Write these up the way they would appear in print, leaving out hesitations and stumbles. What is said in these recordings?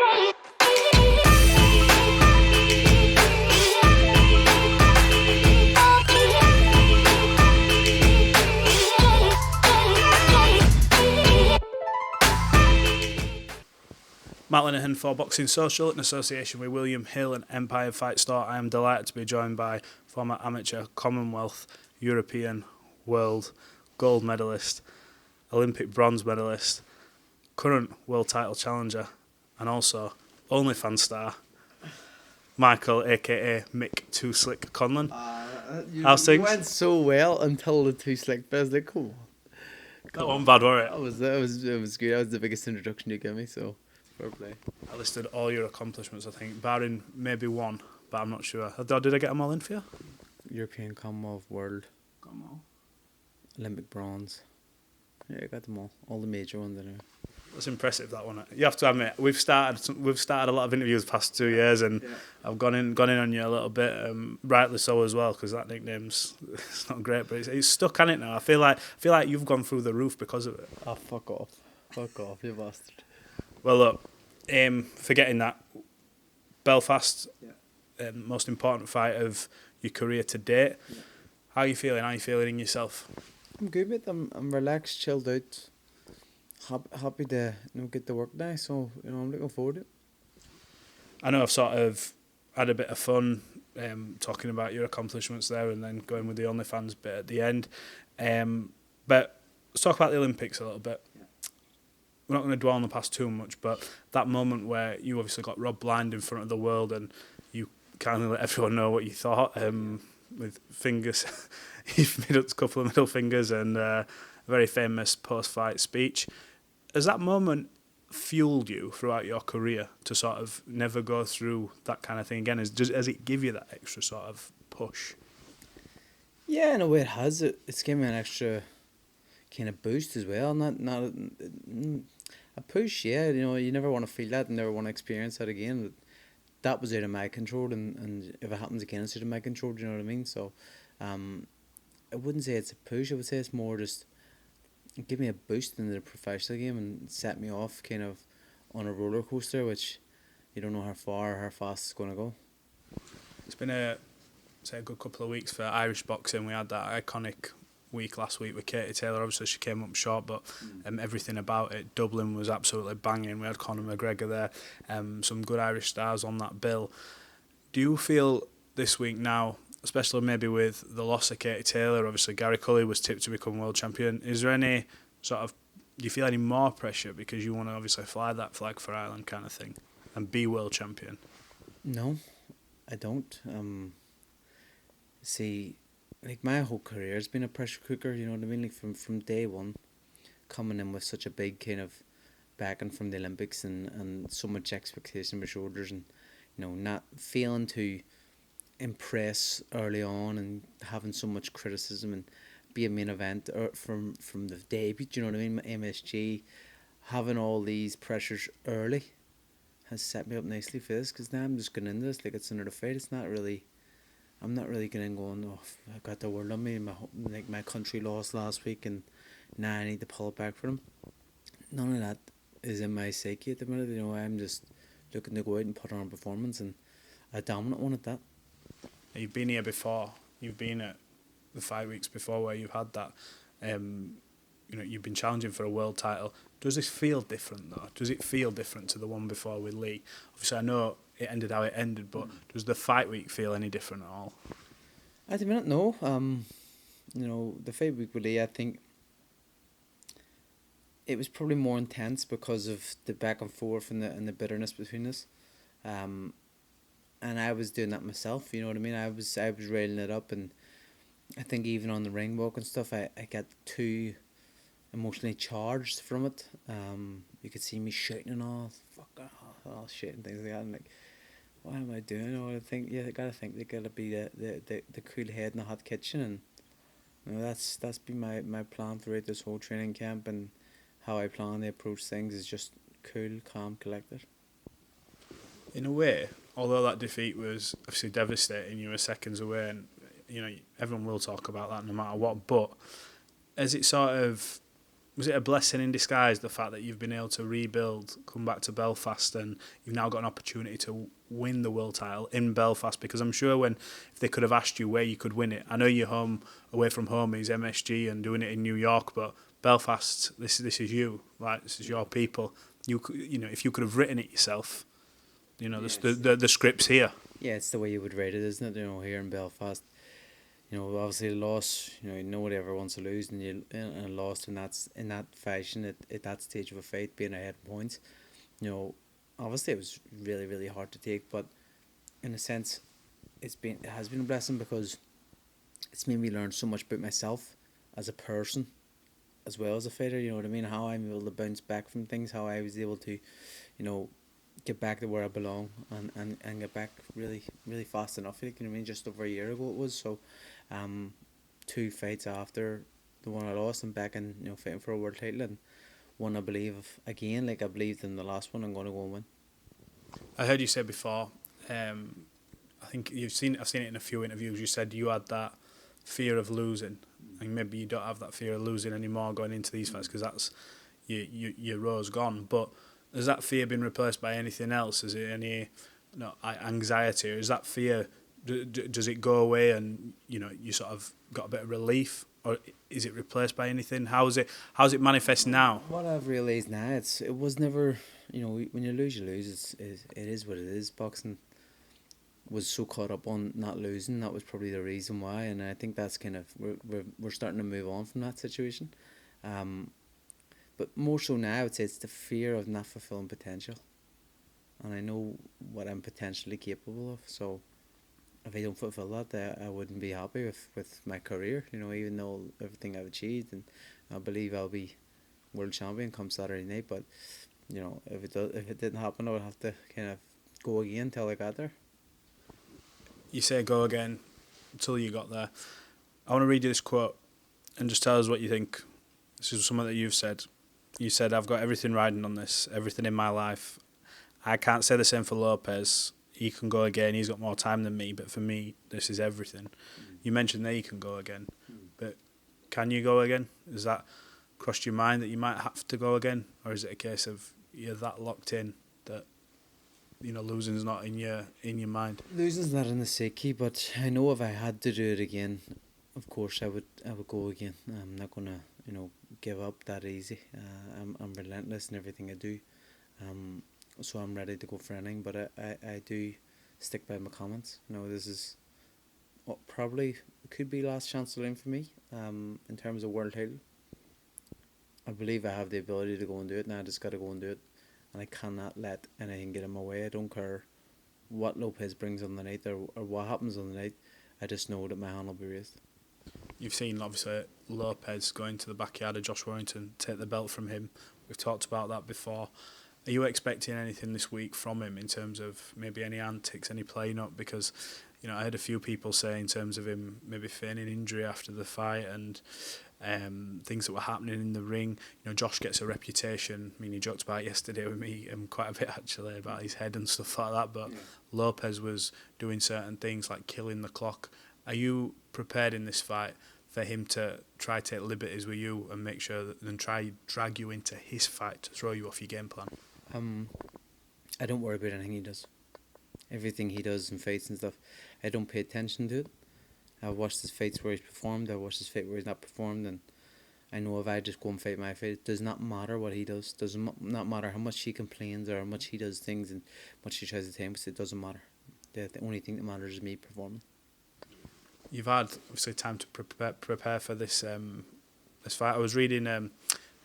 Matt Lenihan for Boxing Social in association with William Hill and Empire Fight Store. I am delighted to be joined by former amateur Commonwealth, European, World gold medalist, Olympic bronze medalist, current world title challenger, and also OnlyFans star, Michael, aka Mick Too Slick Conlan. How's things? You went so well until the Too Slick bit. Like, come on. That wasn't bad, was it? It was good. That was the biggest introduction you gave me, so fair play. I listed all your accomplishments, I think, barring maybe one, but I'm not sure. Did I get them all in for you? European, Commonwealth, World, Got them all. Olympic bronze. Yeah, I got them all. All the major ones anyway. That's impressive, that one. You have to admit, we've started a lot of interviews the past 2 years, and I've gone in on you a little bit, rightly so as well, because that nickname's it's not great, but it's stuck on it now. I feel like you've gone through the roof because of it. Oh, fuck off, you bastard. Well, look, forgetting that, Belfast, most important fight of your career to date. Yeah. How are you feeling? How are you feeling in yourself? I'm good, mate. I'm relaxed, chilled out. Happy to get to work now, so I'm looking forward to it. I know I've sort of had a bit of fun talking about your accomplishments there and then going with the OnlyFans bit at the end. But let's talk about the Olympics a little bit. Yeah. We're not going to dwell on the past too much, but that moment where you obviously got robbed blind in front of the world and you kind of let everyone know what you thought with fingers, you've made up a couple of middle fingers and a very famous post-fight speech. Has that moment fueled you throughout your career to sort of never go through that kind of thing again? Does it give you that extra sort of push? Yeah, in a way it has. It's given me an extra kind of boost as well. Not a push, yeah. You never want to feel that and never want to experience that again. That was out of my control, and if it happens again, it's out of my control, do you know what I mean? So, I wouldn't say it's a push. I would say it's more just give me a boost into the professional game and set me off kind of on a roller coaster, which you don't know how far or how fast it's going to go. It's been a good couple of weeks for Irish boxing. We had that iconic week last week with Katie Taylor. Obviously she came up short, but everything about it, Dublin was absolutely banging. We had Conor McGregor there, some good Irish stars on that bill. Do you feel this week now, especially maybe with the loss of Katie Taylor, obviously Gary Cully was tipped to become world champion, is there any sort of, do you feel any more pressure because you want to obviously fly that flag for Ireland kind of thing and be world champion? No, I don't. See, like my whole career has been a pressure cooker, you know what I mean? Like from day one, coming in with such a big kind of backing from the Olympics and so much expectation on my shoulders and, not failing to impress early on and having so much criticism and be a main event from the debut, you know what I mean? My MSG, having all these pressures early has set me up nicely for this, because now I'm just going into this like it's another fight. I'm not really going in going, oh, I got the world on me, my country lost last week and now I need to pull it back for them. None of that is in my psyche at the minute. I'm just looking to go out and put on a performance, and a dominant one at that. You've been here before. You've been at the 5 weeks before where you've had that. You've been challenging for a world title. Does this feel different though? Does it feel different to the one before with Leigh? Obviously, I know it ended how it ended, but does the fight week feel any different at all? At the minute, no. The fight week with Leigh, I think it was probably more intense because of the back and forth and the bitterness between us. And I was doing that myself, you know what I mean? I was railing it up, and I think even on the ring walk and stuff, I got too emotionally charged from it. You could see me shouting and all shit and things like that. I'm like, what am I doing? I think, I gotta think they gotta be the cool head in the hot kitchen, and that's been my plan throughout this whole training camp, and how I plan to approach things is just cool, calm, collected. In a way, although that defeat was obviously devastating, you were seconds away, and everyone will talk about that no matter what. But has it sort of was it a blessing in disguise, the fact that you've been able to rebuild, come back to Belfast, and you've now got an opportunity to win the world title in Belfast? Because I'm sure if they could have asked you where you could win it, I know you're away from home is MSG and doing it in New York, but Belfast, this is you, like this is your people. You know, if you could have written it yourself, you know, Yes. the script's here. Yeah, it's the way you would rate it, isn't it? You know, here in Belfast, you know, obviously the loss. You know, nobody ever wants to lose, and a loss in that fashion at that stage of a fight, being ahead in points. You know, obviously it was really really hard to take, but in a sense, it has been a blessing because it's made me learn so much about myself as a person, as well as a fighter. You know what I mean? How I'm able to bounce back from things, how I was able to, you know, get back to where I belong and get back really really fast enough. You know what I mean? Just over a year ago it was. So, 2 fights after the one I lost, I'm back and, you know, fighting for a world title, and one I believe again, like I believed in the last one, I'm going to go and win. I heard you say before. I think I've seen it in a few interviews. You said you had that fear of losing, and maybe you don't have that fear of losing anymore going into these fights because that's your row's gone. But has that fear been replaced by anything else? Is it any anxiety, or is that fear? Does it go away and, you know, you sort of got a bit of relief, or is it replaced by anything? How's it manifest now? What I've realised now, it was never, you know, when you lose, you lose. It is what it is. Boxing was so caught up on not losing, that was probably the reason why, and I think that's kind of, we're starting to move on from that situation. But more so now, I would say it's the fear of not fulfilling potential, and I know what I'm potentially capable of. So if I don't fulfill that, I wouldn't be happy with my career. You know, even though everything I've achieved, and I believe I'll be world champion come Saturday night. But, you know, if it didn't happen, I would have to kind of go again till I got there. You say go again until you got there. I want to read you this quote and just tell us what you think. This is something that you've said. You said, "I've got everything riding on this, everything in my life. I can't say the same for Lopez. He can go again. He's got more time than me, but for me, this is everything." You mentioned that he can go again, but can you go again? Has that crossed your mind that you might have to go again, or is it a case of you're that locked in that, you know, losing's not in your mind? Losing's not in the psyche, but I know if I had to do it again, of course I would go again. I'm not gonna, you know, give up that easy. I'm relentless in everything I do. So I'm ready to go for anything, but I do stick by my comments. You know, this is what probably could be last chance to learn for me. In terms of world title, I believe I have the ability to go and do it. Now I just got to go and do it, and I cannot let anything get in my way. I don't care what Lopez brings on the night or what happens on the night. I just know that my hand will be raised. You've seen, obviously, Lopez going to the backyard of Josh Warrington, take the belt from him. We've talked about that before. Are you expecting anything this week from him in terms of maybe any antics, any playing up? Because, you know, I heard a few people say in terms of him maybe feigning injury after the fight and things that were happening in the ring. You know, Josh gets a reputation. I mean, he joked about it yesterday with me quite a bit, actually, about his head and stuff like that. But yeah, Lopez was doing certain things like killing the clock. Are you prepared in this fight for him to try to take liberties with you and make sure that, and try drag you into his fight to throw you off your game plan? I don't worry about anything he does. Everything he does in fights and stuff, I don't pay attention to it. I've watched his fights where he's performed, I've watched his fight where he's not performed, and I know if I just go and fight my fight, it does not matter what he does. Does not matter how much he complains or how much he does things and much he tries to tame us, it doesn't matter. The only thing that matters is me performing. You've had obviously time to prepare for this this fight. I was reading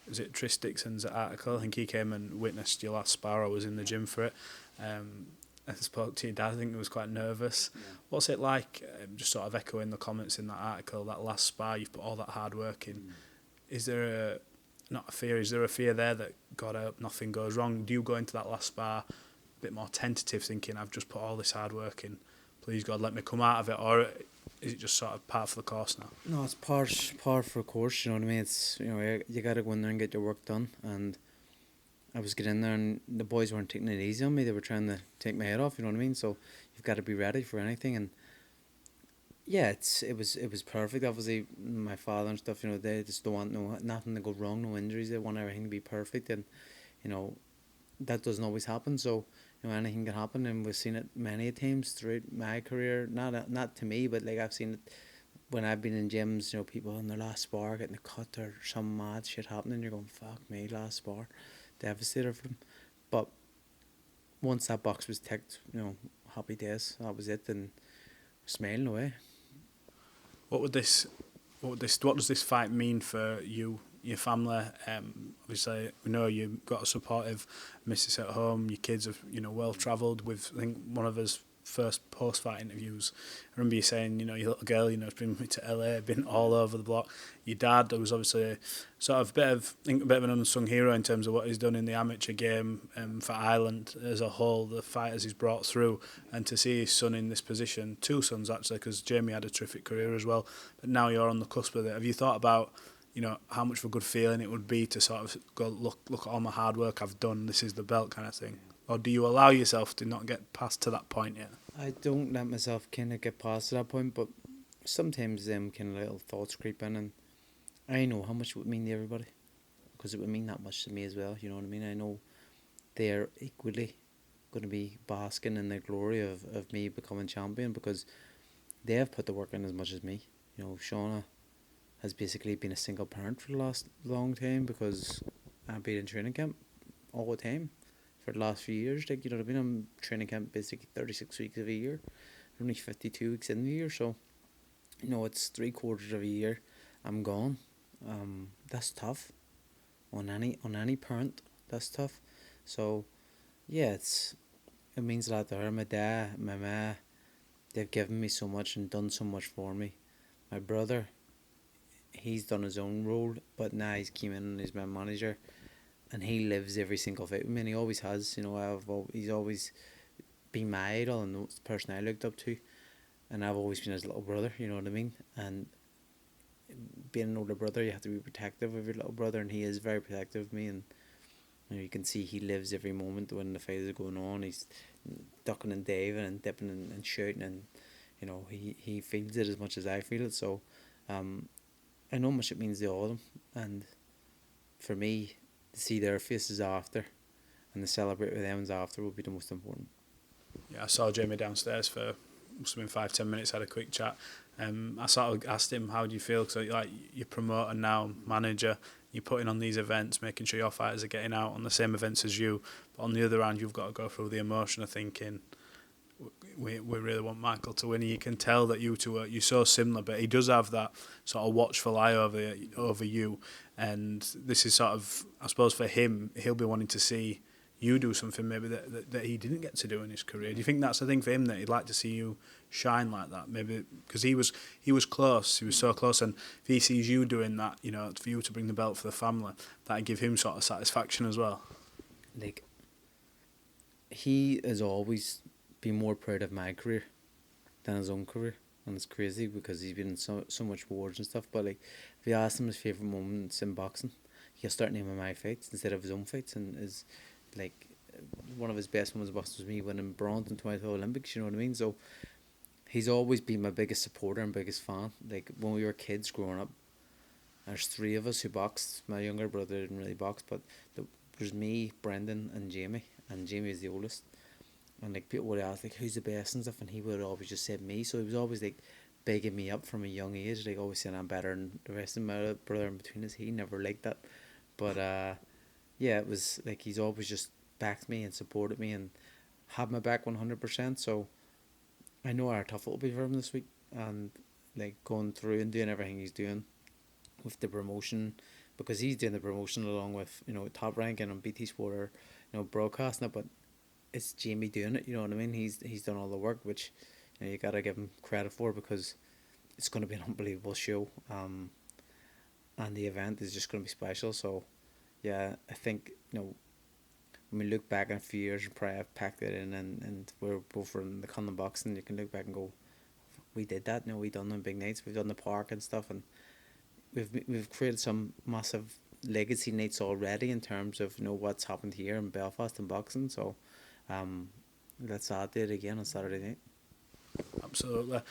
was it Tris Dixon's article? I think he came and witnessed your last spar. I was in the gym for it. I spoke to your dad. I think he was quite nervous. Yeah. What's it like? Just sort of echoing the comments in that article. That last spar, you've put all that hard work in. Is there not a fear? Is there a fear there that God help nothing goes wrong? Do you go into that last spar a bit more tentative, thinking I've just put all this hard work in? Please God, let me come out of it, or is it just sort of part of the course now? No, it's par for the course. You know what I mean? It's, you know, you got to go in there and get your work done. And I was getting in there, and the boys weren't taking it easy on me. They were trying to take my head off. You know what I mean? So you've got to be ready for anything. And Yeah, it was perfect. Obviously, my father and stuff, they just don't want nothing to go wrong, no injuries. They want everything to be perfect, and you know that doesn't always happen. So anything can happen, and we've seen it many times throughout my career. Not to me, but like I've seen it when I've been in gyms. People in their last spar getting a cut or some mad shit happening. You're going, fuck me, last spar, devastator for them. But once that box was ticked, happy days. That was it, and smiling away. What would this what does this fight mean for you, your family? Obviously, we know you've got a supportive missus at home. Your kids are well travelled. With I think one of us first post fight interviews, I remember you saying your little girl has been to LA, been all over the block. Your dad was obviously a sort of I think a bit of an unsung hero in terms of what he's done in the amateur game for Ireland as a whole, the fighters he's brought through, and to see his son in this position, two sons actually, because Jamie had a terrific career as well, but now you're on the cusp of it. Have you thought about how much of a good feeling it would be to sort of go, look at all my hard work I've done, this is the belt kind of thing? Or do you allow yourself to not get past to that point yet? I don't let myself kind of get past that point, but sometimes them kind of little thoughts creep in, and I know how much it would mean to everybody, because it would mean that much to me as well. You know what I mean? I know they're equally going to be basking in the glory of me becoming champion, because they have put the work in as much as me. Shauna has basically been a single parent for the last long time, because I've been in training camp all the time for the last few years. Like, you know what I mean? I'm training camp basically 36 weeks of a year, only 52 weeks in the year, so it's 3/4 of a year I'm gone. That's tough on any parent. That's tough. So yeah, it means a lot to her. My dad, my ma, they've given me so much and done so much for me. My brother, he's done his own role, but now he's came in and he's my manager, and he lives every single fight with me, and he always has. He's always been my idol and the person I looked up to, and I've always been his little brother. You know what I mean? And being an older brother, you have to be protective of your little brother, and he is very protective of me. And you can see he lives every moment when the fight is going on. He's ducking and diving and dipping and shouting, and he feels it as much as I feel it. So I know how much it means to all of them, and for me, to see their faces after and to celebrate with them after will be the most important. Yeah, I saw Jamie downstairs for must have been 5-10 minutes. Had a quick chat. I sort of asked him, "How do you feel?" Because you're promoter now, manager. You're putting on these events, making sure your fighters are getting out on the same events as you. But on the other hand, you've got to go through the emotion of thinking, we really want Michael to win. And you can tell that you two you're so similar, but he does have that sort of watchful eye over you. And this is sort of, I suppose, for him, he'll be wanting to see you do something maybe that he didn't get to do in his career. Do you think that's the thing for him, that he'd like to see you shine like that? Maybe because he was close, he was so close, and if he sees you doing that, for you to bring the belt for the family, that'd give him sort of satisfaction as well. Like, he has always been more proud of my career than his own career, and it's crazy because he's been in so much wars and stuff. But like, if you ask him his favourite moments in boxing, he'll start naming my fights instead of his own fights, and is like, one of his best moments was me winning bronze in 2012 Olympics. You know what I mean? So he's always been my biggest supporter and biggest fan. Like, when we were kids growing up, there's three of us who boxed. My younger brother didn't really box, but there's me, Brendan, and Jamie. And Jamie is the oldest. And like, people would ask like, who's the best and stuff, and he would always just say me. So he was always like bigging me up from a young age, like always saying I'm better than the rest of my brother in between us. He never liked that, but yeah, it was like he's always just backed me and supported me and had my back 100%. So I know how tough it'll be for him this week, and like going through and doing everything he's doing with the promotion, because he's doing the promotion along with Top Rank and on BT Sport, or broadcasting it, but it's Jamie doing it. You know what I mean? He's done all the work, which you gotta give him credit for, because it's going to be an unbelievable show, and the event is just going to be special. So yeah, I think when we look back in a few years, and probably have packed it in, and we're both in the Conlan box, and you can look back and go, we did that. We done them big nights. We've done the park and stuff, and we've created some massive legacy nights already in terms of what's happened here in Belfast and boxing. So let's add it again on Saturday night. Absolutely.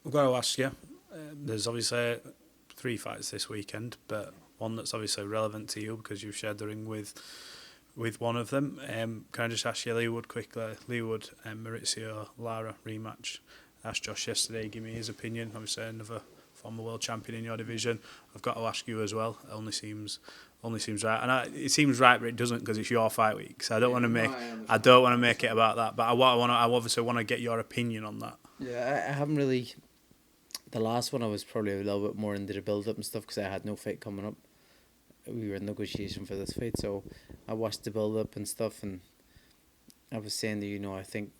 I've got to ask you, there's obviously 3 fights this weekend, but one that's obviously relevant to you because you've shared the ring with one of them. Can I just ask you, Leigh Wood, quickly? Leigh Wood and Mauricio Lara rematch. I asked Josh yesterday, give me his opinion. Obviously, another former world champion in your division. I've got to ask you as well. It only seems right, and it seems right, but it doesn't because it's your fight week. So I don't want to make it about that. But I obviously want to get your opinion on that. Yeah, I haven't really. The last one I was probably a little bit more into the build up and stuff because I had no fight coming up. We were in negotiation for this fight, so I watched the build up and stuff, and I was saying that I think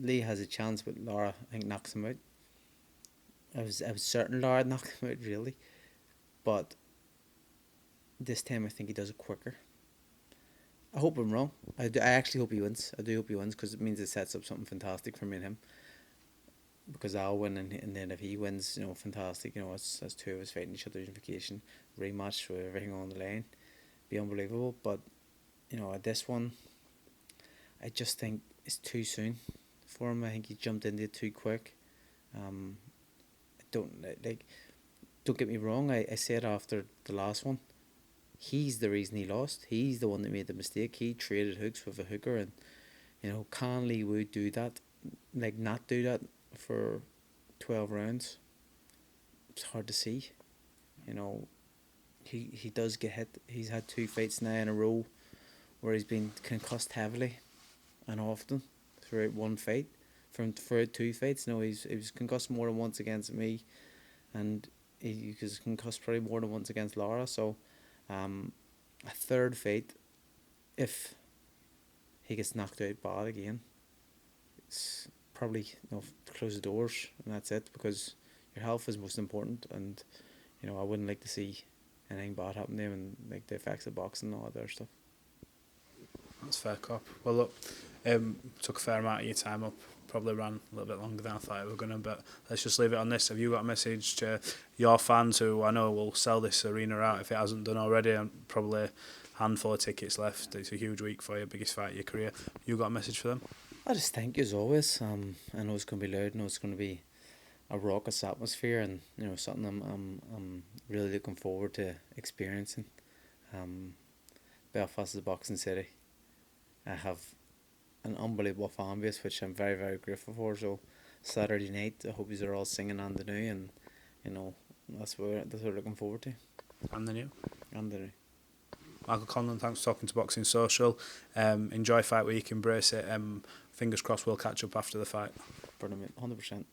Leigh has a chance, but Lara I think knocks him out. I was certain Lara knocked him out really, but this time I think he does it quicker. I hope I'm wrong. I actually hope he wins. I do hope he wins because it means it sets up something fantastic for me and him. Because I'll win, and then if he wins, fantastic. As two of us fighting each other in vacation, rematch with everything on the line, be unbelievable. But at this one, I just think it's too soon for him. I think he jumped into it too quick. Don't get me wrong. I said after the last one, he's the reason he lost. He's the one that made the mistake. He traded hooks with a hooker, and can Leigh Wood do that? Not do that for 12 rounds. It's hard to see. He does get hit. He's had 2 fights now in a row where he's been concussed heavily and often throughout one fight. Throughout 2 fights, he was concussed more than once against me, and he was concussed probably more than once against Lara. So, a third fight, if he gets knocked out bad again, it's probably close the doors and that's it, because your health is most important, and I wouldn't like to see anything bad happen to him, and the effects of boxing and all that other stuff. That's fair, cop. Well, look, took a fair amount of your time up. Probably ran a little bit longer than I thought we were gonna, but let's just leave it on this. Have you got a message to your fans who I know will sell this arena out if it hasn't done already, and probably a handful of tickets left? It's a huge week for your biggest fight of your career. You got a message for them? I just thank you as always. I know it's going to be loud. I know it's going to be a raucous atmosphere, and something I'm really looking forward to experiencing. Belfast is a boxing city. I have an unbelievable fan base, which I'm very, very grateful for. So Saturday night, I hope you're all singing on the new, and that's what we're looking forward to. And the new. Michael Conlan, thanks for talking to Boxing Social. Enjoy fight week, embrace it. Fingers crossed we'll catch up after the fight. Brilliant, 100%.